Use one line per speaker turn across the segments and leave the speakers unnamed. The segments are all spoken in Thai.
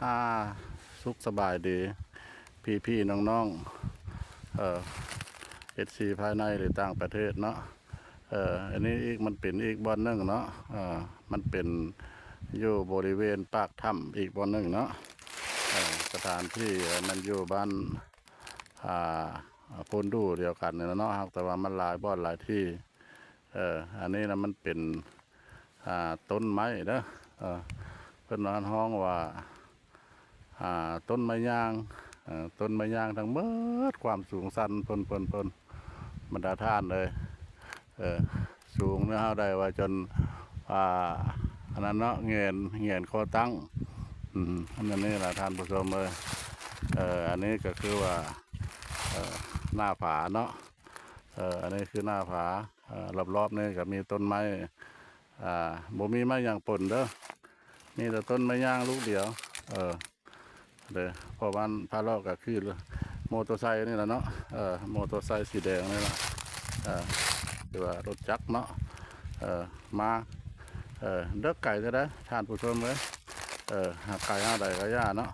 อ่าสุขสบายดีพี่น้องๆFC ภายในหรือต่างประเทศเนาะอันนี้อีกมันเป็นอีกบอนหนึ่งเนาะมันเป็นอยู่บริเวณปากถ้ำอีกบอนหนึ่งเนาะสถานที่มันอยู่บ้านอ่าพนดูเดียวกันเนี่ยเนาะแต่ว่ามันหลายบ่อนหลายที่อันนี้นะมันเป็นต้นไม้เนาะเพิ่นว่าห้องว่าต้นไม้ยางต้นไม้ยางทั้งหมดความสูงสั้นพนบรรดาท่านเลยสูงเนื้อเฮาได้ว่าจนอันนั้นเนาะเงียนคอตั้งอันนั้นนี่แหละท่านผู้ชมเลยอันนี้ก็คือว่าหน้าผาเนาะอันนี้คือหน้าผารอบๆนี่ก็มีต้นไม้บ่มีไม้ยางปนเด้อมีแต่ต้นไม้ยางลูกเดียวเด้อเพราะว่าพาเลาะก็คือมอเตอร์ไซค์นี่แหละเนาะมอเตอร์ไซค์สีแดงนี่แหละหรือว่ารถจักรเนาะมาเด็กไก่จะได้ท่านผู้ชมเลยไก่ห้าใดก็ย่าเนาะ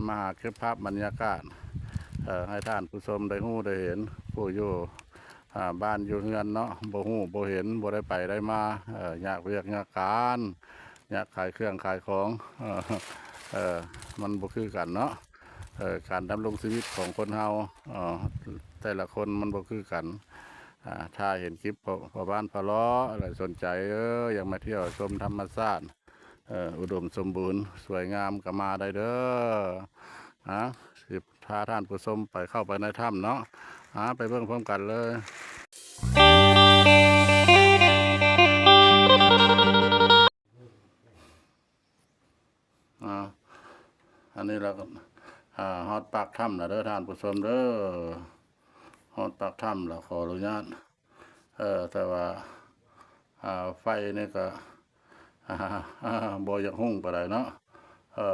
มาเก็บภาพบรรยากาศให้ท่านผู้ชมได้หู้ได้เห็นผู้อยู่บ้านอยู่เงินเนาะบ่หู้บ่เห็นบ่ได้ไปได้มาอยากเรียกอยากการอยากขายเครื่องขายของมันบ่คือกันเนาะการดำรงชีวิตของคนเฮาแต่ละคนมันบ่คือกันถ้าเห็นคลิปพอบ้านพอล้ออะไรสนใจอยากมาเที่ยวชมธรรมชาติอุดมสมบูรณ์สวยงามก็มาได้เด้อสิพาท่านผู้ชมไปเข้าไปในถ้ำเนาะไปเบิ่งพร้อมกันเลยอันนี้เราก็ฮอดปากถ้ำนะเด้อท่านผู้ชมเด้อฮอดปากถ้ำเราขออนุญาตแต่ว่าไฟนี่ก็บ่อยากหุ่งไปได้เนาะ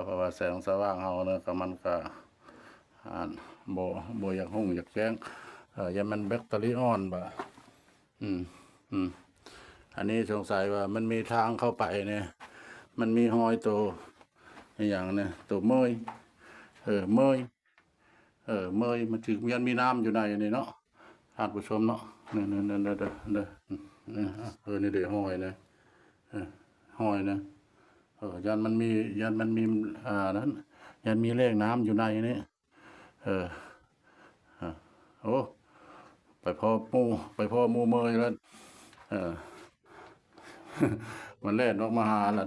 เพราะว่าแสงสว่างเฮาเนี่ยก็มันก็บ่อยากหุ่งอยากแจ้งยังมันแบตเตอรี่อ่อนบ่อันนี้สงสัยว่ามันมีทางเข้าไปเนี่ยมันมีหอยตัวอย่างเนี่ยตัวเมยเมยมันถึงยังมีน้ำอยู่ในนี่เนาะท่านผู้ชมเนาะนี่นี่เดี๋ยวหอยนะหอยนะยันมันมีนั้นยันมีแร่น้ำอยู่ในนี้โอ้ไปพ่อหมูเมยแล้วมันเล่นออกมาหาละ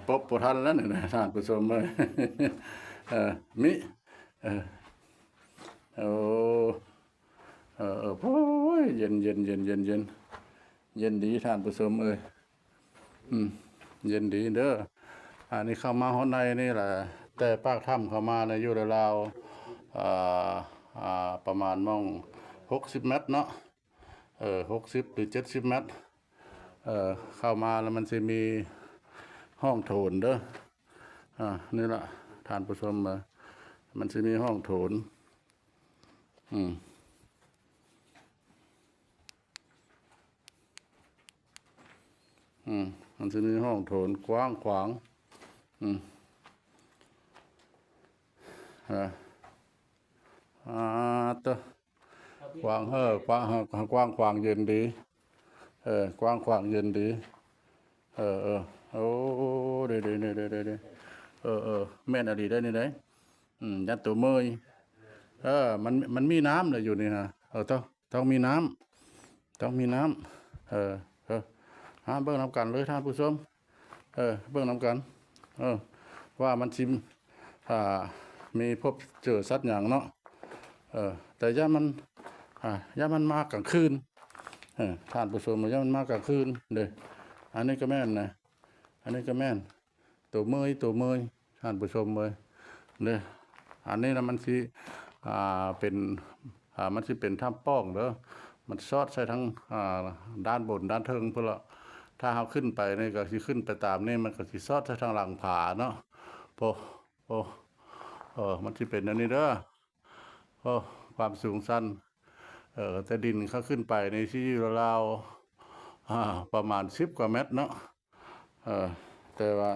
ปบปทันแล้วนี่ท่านผู้ชมเลยมิโอ้ยเย็นดีท่านผู้ชมเย็นดีเด้ออันนี้เข้ามาห้องในนี่แหละแต่ปากถ้ำเข้ามาในอยู่ราวประมาณ60 เมตรเนาะ60 หรือ 70 เมตรเข้ามาแล้วมันจะมีห้องโถนเด้อนี่แหละท่านผู้ชมมันจะมีห้องโถนมันจะมีห้องโถนกว้างขวางตัวกว้างกว้างขวางเย็นดีกว้างขวางเย็นดีโอ้เดี๋แม่นอดีได้นี่ได้ยัดตัวเมยมันมีน้ำเลยอยู่นี่นะต้องมีน้ำเบิ่งน้ำกันเลยท่านผู้ชมเบิ่งน้ำกันว่ามันชิมมีพบเจอสัตว์อย่างเนาะแต่ย่ามันมากกลางคืนท่านผู้ชมย่ามันมากกลางคืนเด้ออันนี้ก็แม่นนะอันนี้ก็แม่นตัวเมยท่านผู้ชมเลยเด้ออันนี้นะมันสิเป็นมันสิเป็นถ้ำป้องเด้อมันซอดใส่ทั้งด้านบนด้านเทิงเพื่อละถ้าเราขึ้นไปนี่ก็สิขึ้นไปตามนี่มันก็สิซอดใส่ทางหลังผาเนาะมันสิเป็นอันนี้เด้อความสูงสั้นแต่ดินเขาขึ้นไปในที่ราวประมาณ10 กว่าเมตรเนาะแต่ว่า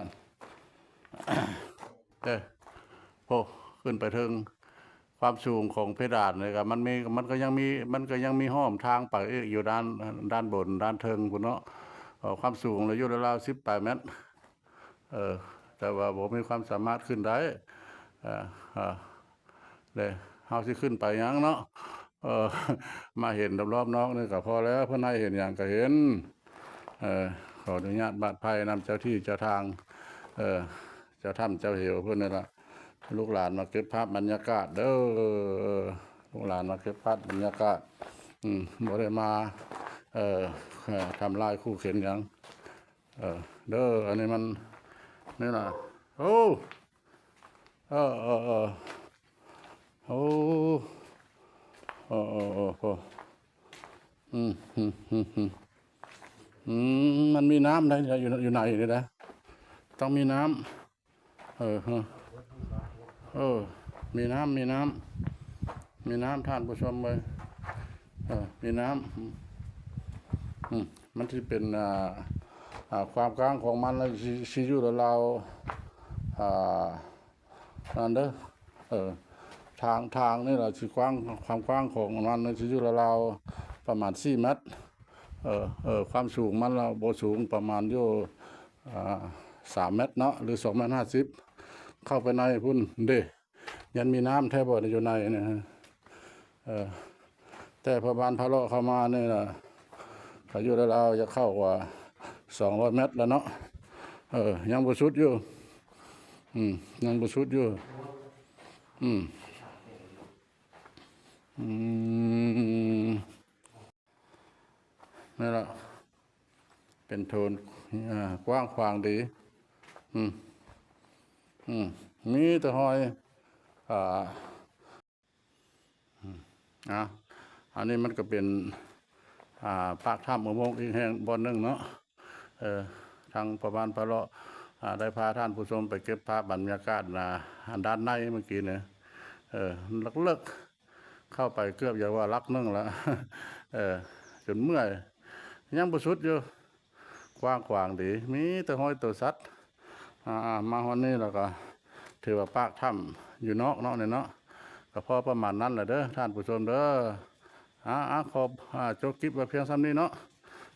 ด้อโอ้ขึ้นไปถึงความสูงของเพดานเลยครับมันก็ยังมีห้อมทางไปอีกอยู่ด้านบนด้านเทิงพุ่นเนาะความสูงเลยอยู่ราวๆ18 เมตรแต่ว่าผมมีความสามารถขึ้นได้เอ่อเอ่อเลยเฮาสิขึ้นไปหยังเนาะเออมาเห็นรอบๆนอกนี่ก็พอแล้วเพิ่นให้เห็นหยังก็เห็นขออนุญาตบาดภัยนำเจ้าที่เจ้าทางเจ้าถ้ำเจ้าเหวเพิ่นนี่ล่ะลูกหลานมาเก็บภาพบรรยากาศเด้อลูกหลานมาเก็บภาพบรรยากาศบ่ได้มาทำลายคู่เข็นหยังเด้ออันนี้มันนี่ล่ะโอ้เออเออเออโอ้โอ้โอ้โอ้โอ้อืมอืมอืมอืมมันมีน้ำนะอยู่ไหนนี่นะต้องมีน้ำมีน้ำท่านผู้ชมเลยมีน้ำมันที่เป็นความกว้างของมันแล้วสิอยู่ราวนั่นเด้อทางนี่แหละสิความกว้างของมันสิอยู่ราวประมาณ4 เมตรความสูงมันเราบ่สูงประมาณอยู่3 เมตรเนาะหรือ2.50 เมตรเข้าไปในพุ่นเด้ยันมีน้ำแทบบ่ได้อยู่ในเนี่ยแต่พอบานพะเลาะเข้ามาเนี่ยนะอายุราวๆจะเข้ากว่า200 เมตรแล้วเนาะยังบ่สุดอยู่ยังบ่สุดอยู่นี่แหละเป็นโทนกว้างขวางดีมีแต่หอยอันนี้มันก็เป็นปากถ้ำอุโมงค์อีกแห่งบ่อนหนึงเนาะทางประมาณพะเลาะได้พาท่านผู้ชมไปเก็บภาพบรรยากาศด้านในเมื่อกี้เนี่ยเลิกเข้าไปเกือบอย่าว่าลักนึงแล้วจนเมื่อยยังบ่สุดอยู่กว้างขวางดีมีแต่ห้อยตัวสัตว์มาวันนี้แล้วก็ถือว่าปากถ้ำอยู่นอกเนี่ยเนาะก็พอประมาณนั้นแหละเด้อท่านผู้ชมเด้อขอบจบคลิปไว้เพียงซ้ำนี้เนาะ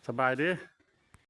สบายดี